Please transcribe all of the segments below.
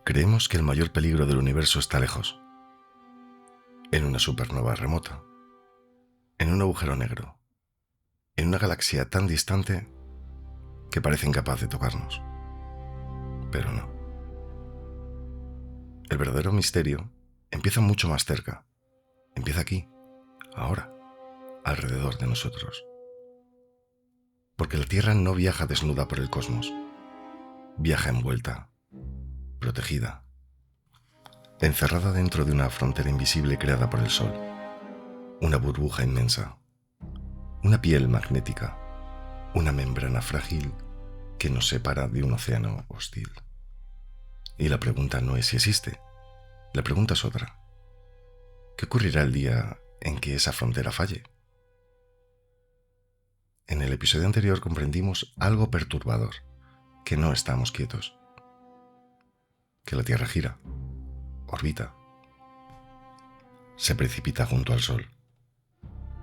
Creemos que el mayor peligro del universo está lejos, en una supernova remota, en un agujero negro, en una galaxia tan distante que parece incapaz de tocarnos. Pero no. El verdadero misterio empieza mucho más cerca. Empieza aquí, ahora, alrededor de nosotros. Porque la Tierra no viaja desnuda por el cosmos. Viaja envuelta, protegida, encerrada dentro de una frontera invisible creada por el Sol. Una burbuja inmensa, una piel magnética, una membrana frágil que nos separa de un océano hostil. Y la pregunta no es si existe, la pregunta es otra. ¿Qué ocurrirá el día en que esa frontera falle? En el episodio anterior comprendimos algo perturbador, que no estamos quietos, que la Tierra gira, orbita, se precipita junto al Sol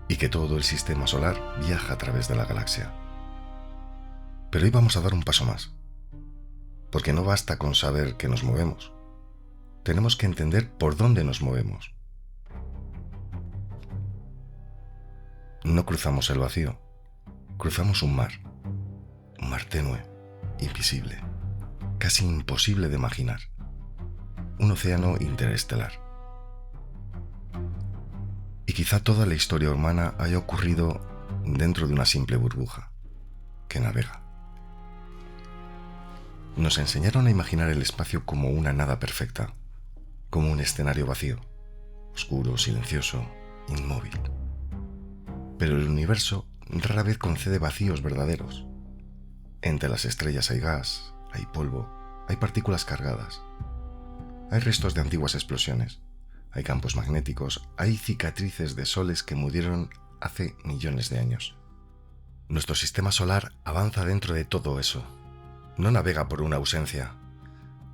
y que todo el sistema solar viaja a través de la galaxia. Pero hoy vamos a dar un paso más, porque no basta con saber que nos movemos, tenemos que entender por dónde nos movemos. No cruzamos el vacío, cruzamos un mar tenue, invisible, casi imposible de imaginar, un océano interestelar. Y quizá toda la historia humana haya ocurrido dentro de una simple burbuja que navega. Nos enseñaron a imaginar el espacio como una nada perfecta, como un escenario vacío, oscuro, silencioso, inmóvil. Pero el universo rara vez concede vacíos verdaderos. Entre las estrellas hay gas, hay polvo, hay partículas cargadas, hay restos de antiguas explosiones, hay campos magnéticos, hay cicatrices de soles que murieron hace millones de años. Nuestro sistema solar avanza dentro de todo eso. No navega por una ausencia,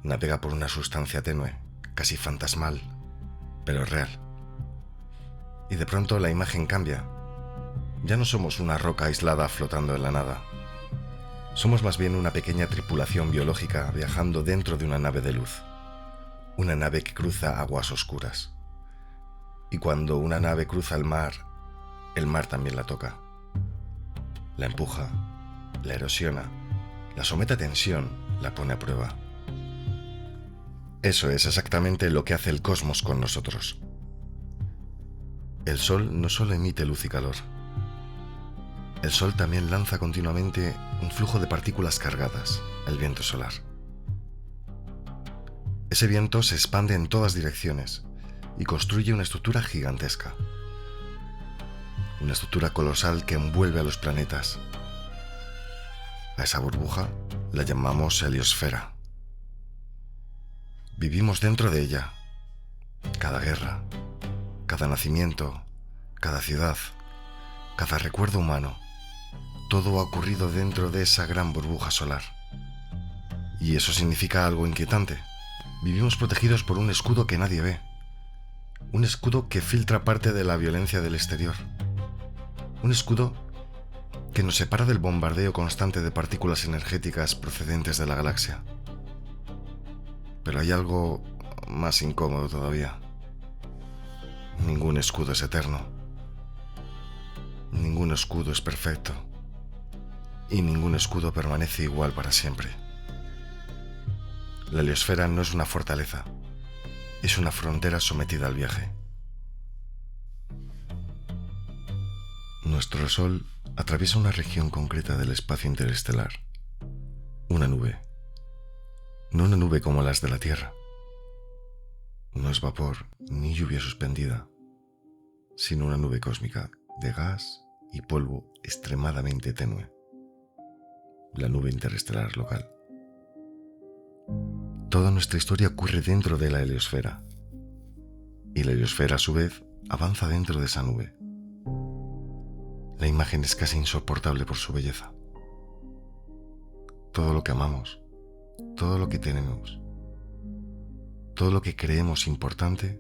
navega por una sustancia tenue, casi fantasmal, pero real. Y de pronto la imagen cambia. Ya no somos una roca aislada flotando en la nada. Somos más bien una pequeña tripulación biológica viajando dentro de una nave de luz. Una nave que cruza aguas oscuras. Y cuando una nave cruza el mar también la toca. La empuja, la erosiona, la somete a tensión, la pone a prueba. Eso es exactamente lo que hace el cosmos con nosotros. El Sol no solo emite luz y calor. El Sol también lanza continuamente un flujo de partículas cargadas, el viento solar. Ese viento se expande en todas direcciones y construye una estructura gigantesca. Una estructura colosal que envuelve a los planetas. A esa burbuja la llamamos heliosfera. Vivimos dentro de ella. Cada guerra, cada nacimiento, cada ciudad, cada recuerdo humano, todo ha ocurrido dentro de esa gran burbuja solar. Y eso significa algo inquietante. Vivimos protegidos por un escudo que nadie ve. Un escudo que filtra parte de la violencia del exterior. Un escudo que nos separa del bombardeo constante de partículas energéticas procedentes de la galaxia. Pero hay algo más incómodo todavía. Ningún escudo es eterno. Ningún escudo es perfecto. Y ningún escudo permanece igual para siempre. La heliosfera no es una fortaleza, es una frontera sometida al viaje. Nuestro Sol atraviesa una región concreta del espacio interestelar, una nube. No una nube como las de la Tierra. No es vapor ni lluvia suspendida, sino una nube cósmica de gas y polvo extremadamente tenue. La nube interestelar local. Toda nuestra historia ocurre dentro de la heliosfera, y la heliosfera a su vez avanza dentro de esa nube. La imagen es casi insoportable por su belleza. Todo lo que amamos, todo lo que tenemos, todo lo que creemos importante,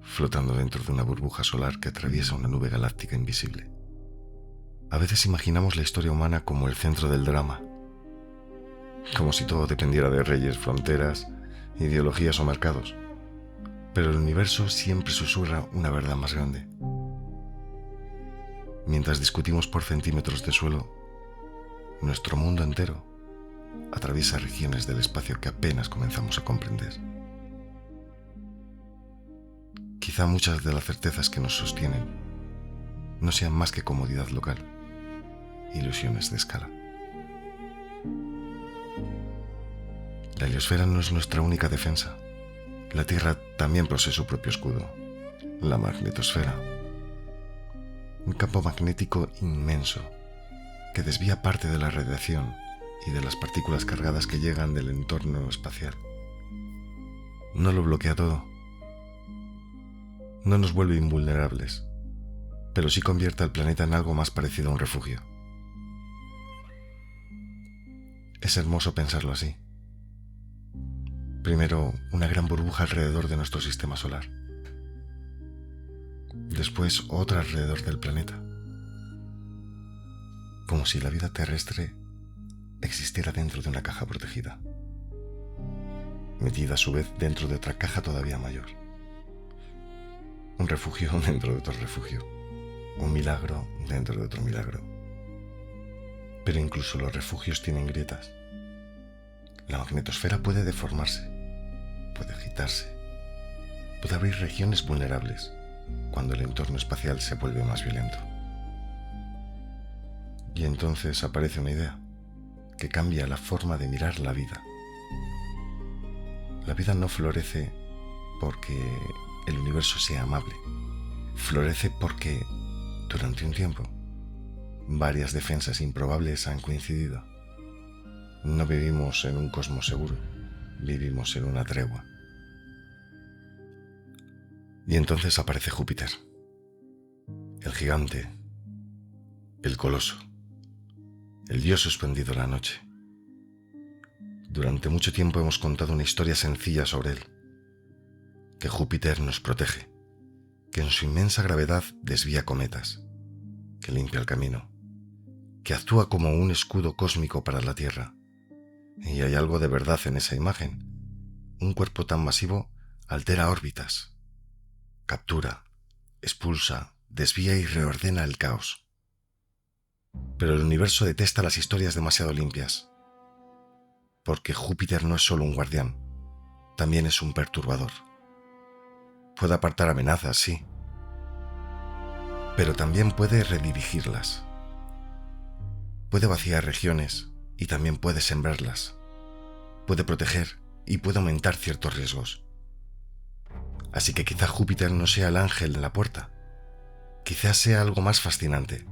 flotando dentro de una burbuja solar que atraviesa una nube galáctica invisible. A veces imaginamos la historia humana como el centro del drama, como si todo dependiera de reyes, fronteras ideologías o mercados, pero el universo siempre susurra una verdad más grande. Mientras discutimos por centímetros de suelo, nuestro mundo entero atraviesa regiones del espacio que apenas comenzamos a comprender. Quizá muchas de las certezas que nos sostienen no sean más que comodidad local, ilusiones de escala. La heliosfera no es nuestra única defensa. La Tierra también posee su propio escudo, la magnetosfera. Un campo magnético inmenso que desvía parte de la radiación y de las partículas cargadas que llegan del entorno espacial. No lo bloquea todo. No nos vuelve invulnerables, pero sí convierte al planeta en algo más parecido a un refugio. Es hermoso pensarlo así. Primero, una gran burbuja alrededor de nuestro sistema solar. Después, otra alrededor del planeta. Como si la vida terrestre existiera dentro de una caja protegida, metida a su vez dentro de otra caja todavía mayor. Un refugio dentro de otro refugio. Un milagro dentro de otro milagro. Pero incluso los refugios tienen grietas. La magnetosfera puede deformarse, puede agitarse, puede abrir regiones vulnerables cuando el entorno espacial se vuelve más violento. Y entonces aparece una idea que cambia la forma de mirar la vida. La vida no florece porque el universo sea amable. Florece porque, durante un tiempo, varias defensas improbables han coincidido. No vivimos en un cosmos seguro, vivimos en una tregua. Y entonces aparece Júpiter, el gigante, el coloso, el dios suspendido en la noche. Durante mucho tiempo hemos contado una historia sencilla sobre él, que Júpiter nos protege, que en su inmensa gravedad desvía cometas, que limpia el camino, que actúa como un escudo cósmico para la Tierra. Y hay algo de verdad en esa imagen. Un cuerpo tan masivo altera órbitas, captura, expulsa, desvía y reordena el caos. Pero el universo detesta las historias demasiado limpias, porque Júpiter no es solo un guardián, también es un perturbador. Puede apartar amenazas, sí, pero también puede redirigirlas. Puede vaciar regiones y también puede sembrarlas. Puede proteger y puede aumentar ciertos riesgos. Así que quizá Júpiter no sea el ángel de la puerta. Quizás sea algo más fascinante.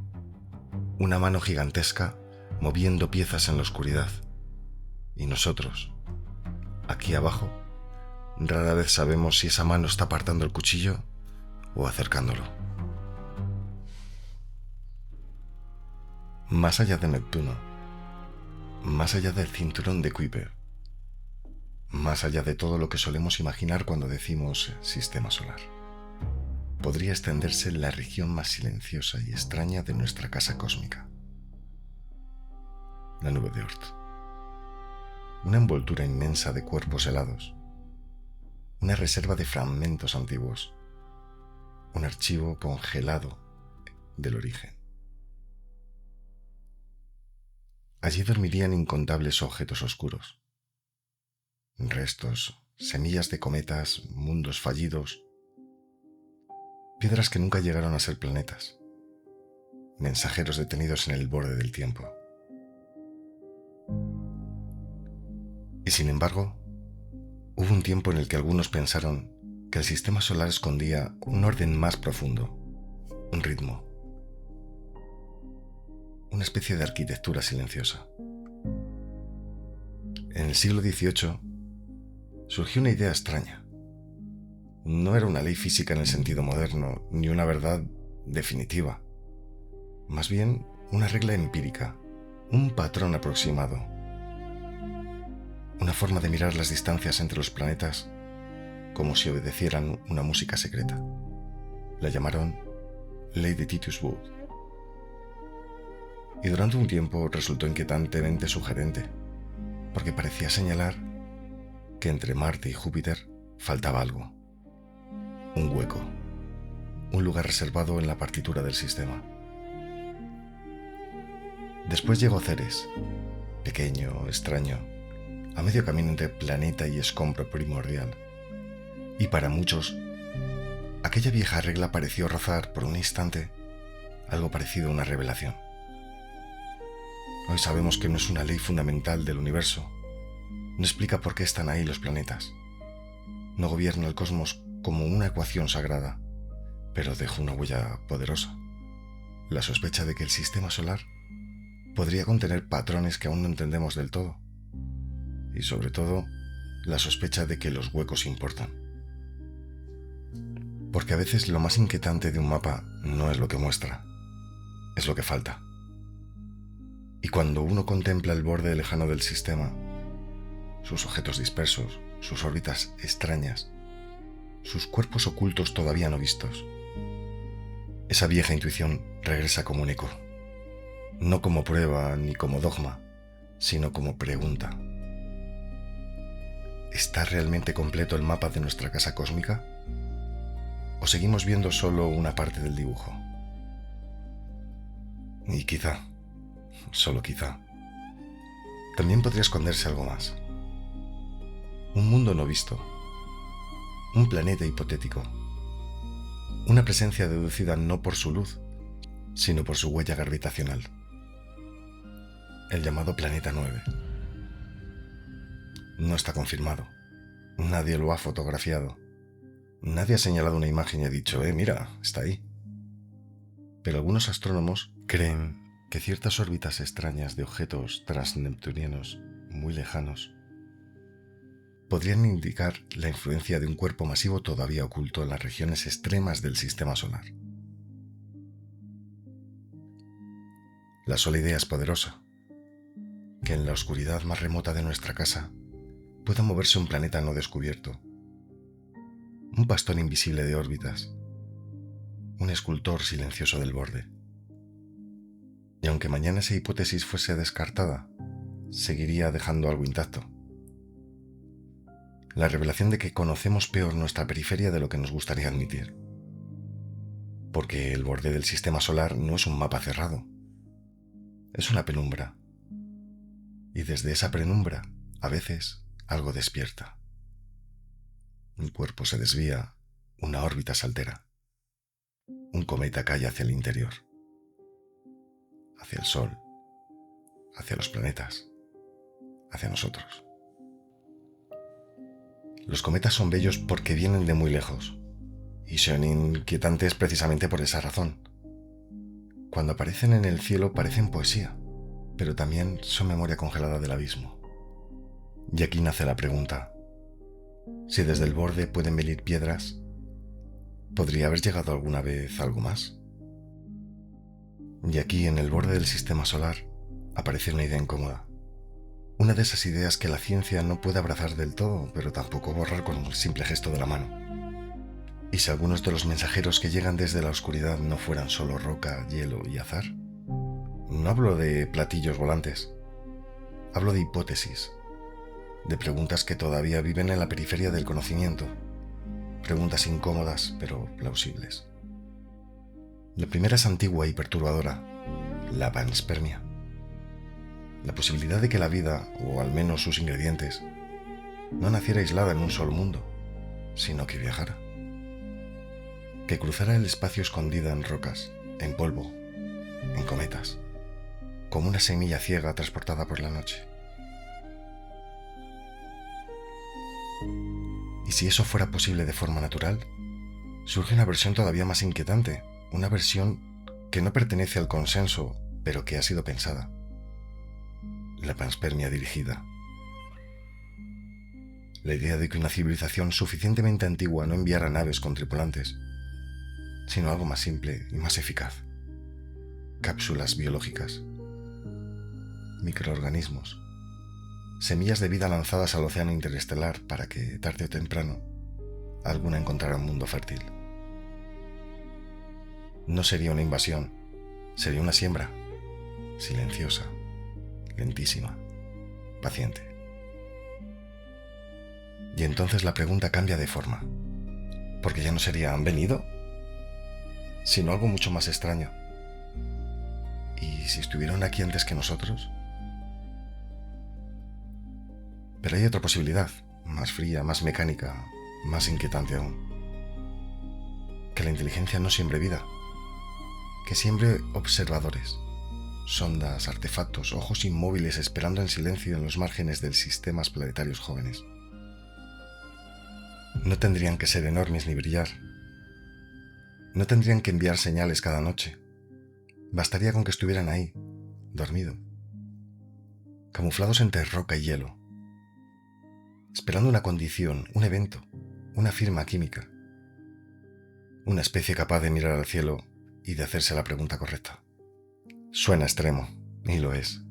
Una mano gigantesca moviendo piezas en la oscuridad. Y nosotros, aquí abajo, rara vez sabemos si esa mano está apartando el cuchillo o acercándolo. Más allá de Neptuno, más allá del cinturón de Kuiper, más allá de todo lo que solemos imaginar cuando decimos sistema solar, podría extenderse la región más silenciosa y extraña de nuestra casa cósmica, la nube de Oort. Una envoltura inmensa de cuerpos helados, una reserva de fragmentos antiguos, un archivo congelado del origen. Allí dormirían incontables objetos oscuros, restos, semillas de cometas, mundos fallidos, piedras que nunca llegaron a ser planetas, mensajeros detenidos en el borde del tiempo. Y sin embargo, hubo un tiempo en el que algunos pensaron que el sistema solar escondía un orden más profundo, un ritmo, una especie de arquitectura silenciosa. En el siglo XVIII surgió una idea extraña. No era una ley física en el sentido moderno, ni una verdad definitiva. Más bien, una regla empírica, un patrón aproximado. Una forma de mirar las distancias entre los planetas como si obedecieran una música secreta. La llamaron Ley de Titus Wood. Y durante un tiempo resultó inquietantemente sugerente, porque parecía señalar que entre Marte y Júpiter faltaba algo. Un hueco. Un lugar reservado en la partitura del sistema. Después llegó Ceres, pequeño, extraño, a medio camino entre planeta y escombro primordial. Y para muchos, aquella vieja regla pareció rozar por un instante algo parecido a una revelación. Hoy sabemos que no es una ley fundamental del universo, no explica por qué están ahí los planetas, no gobierna el cosmos como una ecuación sagrada, pero dejó una huella poderosa, la sospecha de que el sistema solar podría contener patrones que aún no entendemos del todo, y sobre todo, la sospecha de que los huecos importan. Porque a veces lo más inquietante de un mapa no es lo que muestra, es lo que falta. Y cuando uno contempla el borde lejano del sistema, sus objetos dispersos, sus órbitas extrañas, sus cuerpos ocultos todavía no vistos, esa vieja intuición regresa como un eco, no como prueba ni como dogma, sino como pregunta. ¿Está realmente completo el mapa de nuestra casa cósmica? ¿O seguimos viendo solo una parte del dibujo? Y quizá, solo quizá, también podría esconderse algo más. Un mundo no visto, un planeta hipotético, una presencia deducida no por su luz, sino por su huella gravitacional. El llamado Planeta 9. No está confirmado, nadie lo ha fotografiado, nadie ha señalado una imagen y ha dicho, mira, está ahí. Pero algunos astrónomos creen que ciertas órbitas extrañas de objetos transneptunianos muy lejanos podrían indicar la influencia de un cuerpo masivo todavía oculto en las regiones extremas del sistema solar. La sola idea es poderosa, que en la oscuridad más remota de nuestra casa pueda moverse un planeta no descubierto, un pastor invisible de órbitas, un escultor silencioso del borde. Y aunque mañana esa hipótesis fuese descartada, seguiría dejando algo intacto. La revelación de que conocemos peor nuestra periferia de lo que nos gustaría admitir. Porque el borde del sistema solar no es un mapa cerrado, es una penumbra. Y desde esa penumbra, a veces, algo despierta. Un cuerpo se desvía, una órbita se altera. Un cometa cae hacia el interior, hacia el Sol, hacia los planetas, hacia nosotros. Los cometas son bellos porque vienen de muy lejos, y son inquietantes precisamente por esa razón. Cuando aparecen en el cielo parecen poesía, pero también son memoria congelada del abismo. Y aquí nace la pregunta: si desde el borde pueden venir piedras, ¿podría haber llegado alguna vez algo más? Y aquí, en el borde del sistema solar, aparece una idea incómoda. Una de esas ideas que la ciencia no puede abrazar del todo, pero tampoco borrar con un simple gesto de la mano. ¿Y si algunos de los mensajeros que llegan desde la oscuridad no fueran solo roca, hielo y azar? No hablo de platillos volantes. Hablo de hipótesis, de preguntas que todavía viven en la periferia del conocimiento. Preguntas incómodas, pero plausibles. La primera es antigua y perturbadora: la panspermia. La posibilidad de que la vida, o al menos sus ingredientes, no naciera aislada en un solo mundo, sino que viajara. Que cruzara el espacio escondida en rocas, en polvo, en cometas, como una semilla ciega transportada por la noche. Y si eso fuera posible de forma natural, surge una versión todavía más inquietante, una versión que no pertenece al consenso, pero que ha sido pensada. La panspermia dirigida. La idea de que una civilización suficientemente antigua no enviara naves con tripulantes, sino algo más simple y más eficaz. Cápsulas biológicas, microorganismos, semillas de vida lanzadas al océano interestelar para que, tarde o temprano, alguna encontrara un mundo fértil. No sería una invasión, sería una siembra, silenciosa, lentísima, paciente. Y entonces la pregunta cambia de forma, porque ya no sería ¿han venido?, sino algo mucho más extraño. ¿Y si estuvieron aquí antes que nosotros? Pero hay otra posibilidad, más fría, más mecánica, más inquietante aún. Que la inteligencia no siembre vida, que siembre observadores, sondas, artefactos, ojos inmóviles esperando en silencio en los márgenes de sistemas planetarios jóvenes. No tendrían que ser enormes ni brillar. No tendrían que enviar señales cada noche. Bastaría con que estuvieran ahí, dormidos, camuflados entre roca y hielo, esperando una condición, un evento, una firma química, una especie capaz de mirar al cielo y de hacerse la pregunta correcta. Suena extremo, y lo es.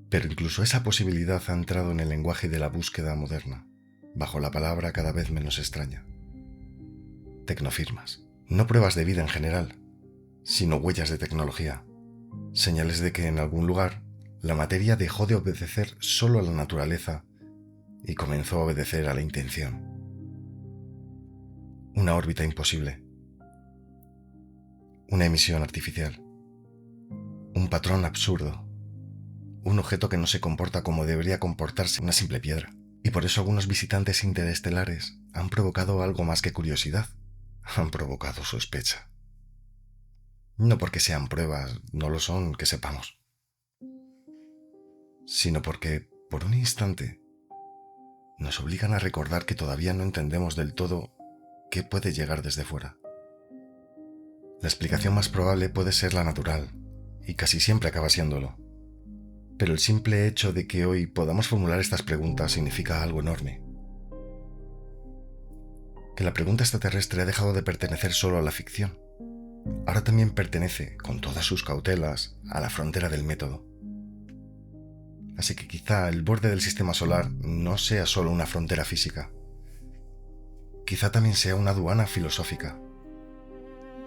Pero incluso esa posibilidad ha entrado en el lenguaje de la búsqueda moderna, bajo la palabra cada vez menos extraña. Tecnofirmas. No pruebas de vida en general, sino huellas de tecnología, señales de que en algún lugar la materia dejó de obedecer solo a la naturaleza y comenzó a obedecer a la intención. Una órbita imposible, una emisión artificial, un patrón absurdo, un objeto que no se comporta como debería comportarse una simple piedra. Y por eso algunos visitantes interestelares han provocado algo más que curiosidad, han provocado sospecha. No porque sean pruebas, no lo son, que sepamos, sino porque, por un instante, nos obligan a recordar que todavía no entendemos del todo qué puede llegar desde fuera. La explicación más probable puede ser la natural, y casi siempre acaba siéndolo. Pero el simple hecho de que hoy podamos formular estas preguntas significa algo enorme. Que la pregunta extraterrestre ha dejado de pertenecer solo a la ficción. Ahora también pertenece, con todas sus cautelas, a la frontera del método. Así que quizá el borde del sistema solar no sea solo una frontera física. Quizá también sea una aduana filosófica.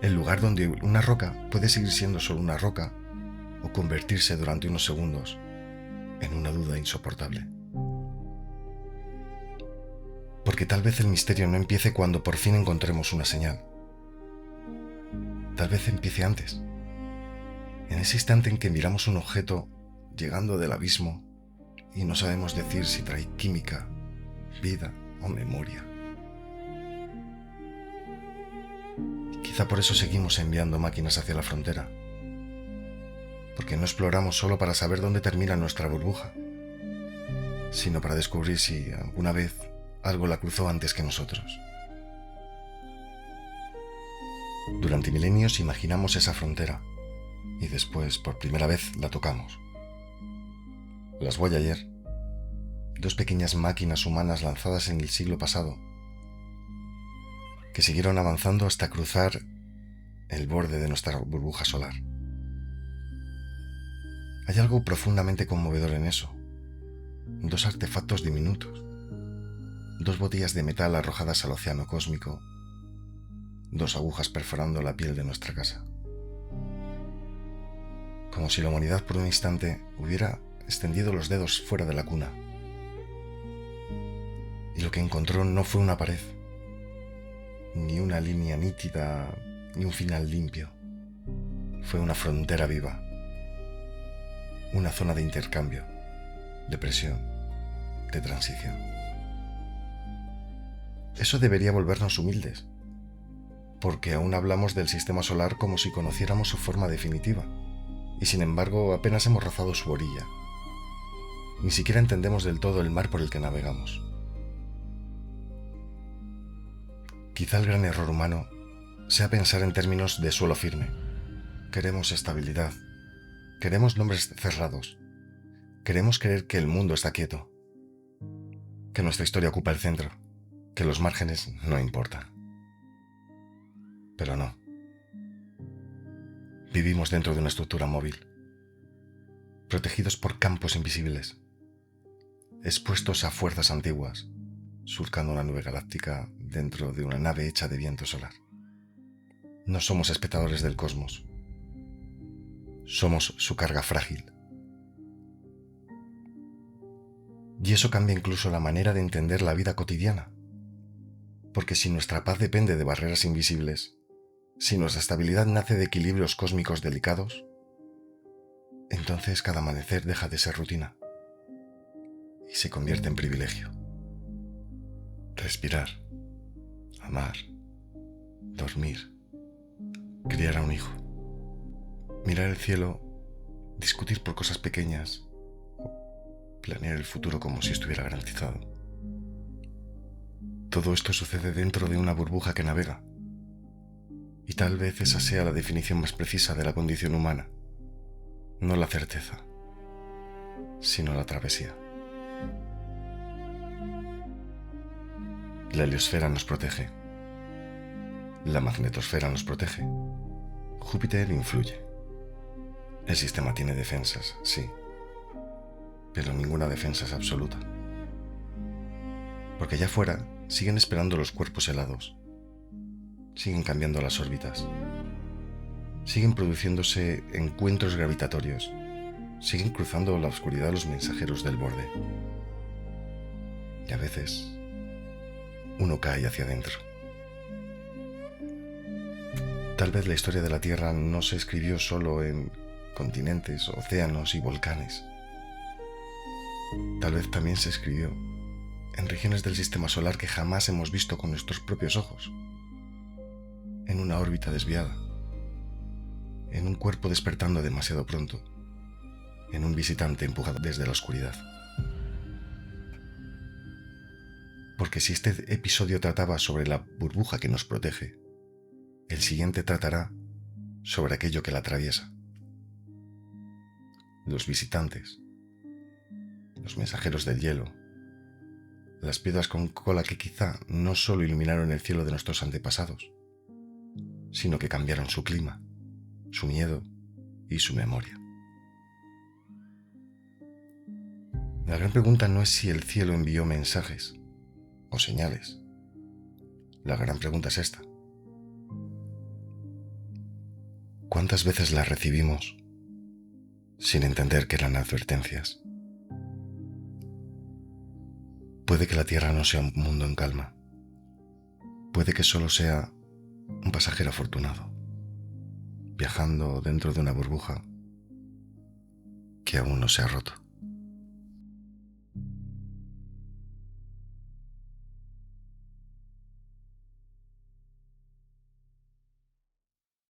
El lugar donde una roca puede seguir siendo solo una roca o convertirse durante unos segundos en una duda insoportable. Porque tal vez el misterio no empiece cuando por fin encontremos una señal. Tal vez empiece antes, en ese instante en que miramos un objeto llegando del abismo y no sabemos decir si trae química, vida o memoria. Quizá por eso seguimos enviando máquinas hacia la frontera, porque no exploramos solo para saber dónde termina nuestra burbuja, sino para descubrir si alguna vez algo la cruzó antes que nosotros. Durante milenios imaginamos esa frontera y después, por primera vez, la tocamos. Las Voyager, dos pequeñas máquinas humanas lanzadas en el siglo pasado, que siguieron avanzando hasta cruzar el borde de nuestra burbuja solar. Hay algo profundamente conmovedor en eso. Dos artefactos diminutos, dos botellas de metal arrojadas al océano cósmico, dos agujas perforando la piel de nuestra casa. Como si la humanidad por un instante hubiera extendido los dedos fuera de la cuna. Y lo que encontró no fue una pared, ni una línea nítida, ni un final limpio. Fue una frontera viva, una zona de intercambio, de presión, de transición. Eso debería volvernos humildes, porque aún hablamos del sistema solar como si conociéramos su forma definitiva, y sin embargo apenas hemos rozado su orilla. Ni siquiera entendemos del todo el mar por el que navegamos. Quizá el gran error humano sea pensar en términos de suelo firme. Queremos estabilidad, queremos nombres cerrados, queremos creer que el mundo está quieto, que nuestra historia ocupa el centro, que los márgenes no importan. Pero no. Vivimos dentro de una estructura móvil, protegidos por campos invisibles, expuestos a fuerzas antiguas, surcando una nube galáctica dentro de una nave hecha de viento solar. No somos espectadores del cosmos, somos su carga frágil. Y eso cambia incluso la manera de entender la vida cotidiana. Porque si nuestra paz depende de barreras invisibles, si nuestra estabilidad nace de equilibrios cósmicos delicados, entonces cada amanecer deja de ser rutina y se convierte en privilegio. Respirar, amar, dormir, criar a un hijo, mirar el cielo, discutir por cosas pequeñas, planear el futuro como si estuviera garantizado. Todo esto sucede dentro de una burbuja que navega, y tal vez esa sea la definición más precisa de la condición humana, no la certeza, sino la travesía. La heliosfera nos protege, la magnetosfera nos protege, Júpiter influye. El sistema tiene defensas, sí, pero ninguna defensa es absoluta. Porque allá afuera siguen esperando los cuerpos helados, siguen cambiando las órbitas, siguen produciéndose encuentros gravitatorios, siguen cruzando la oscuridad los mensajeros del borde. Y a veces uno cae hacia adentro. Tal vez la historia de la Tierra no se escribió solo en continentes, océanos y volcanes. Tal vez también se escribió en regiones del sistema solar que jamás hemos visto con nuestros propios ojos, en una órbita desviada, en un cuerpo despertando demasiado pronto, en un visitante empujado desde la oscuridad. Porque si este episodio trataba sobre la burbuja que nos protege, el siguiente tratará sobre aquello que la atraviesa. Los visitantes, los mensajeros del hielo, las piedras con cola que quizá no solo iluminaron el cielo de nuestros antepasados, sino que cambiaron su clima, su miedo y su memoria. La gran pregunta no es si el cielo envió mensajes o señales. La gran pregunta es esta: ¿cuántas veces las recibimos sin entender que eran advertencias? Puede que la Tierra no sea un mundo en calma. Puede que solo sea un pasajero afortunado, viajando dentro de una burbuja que aún no se ha roto.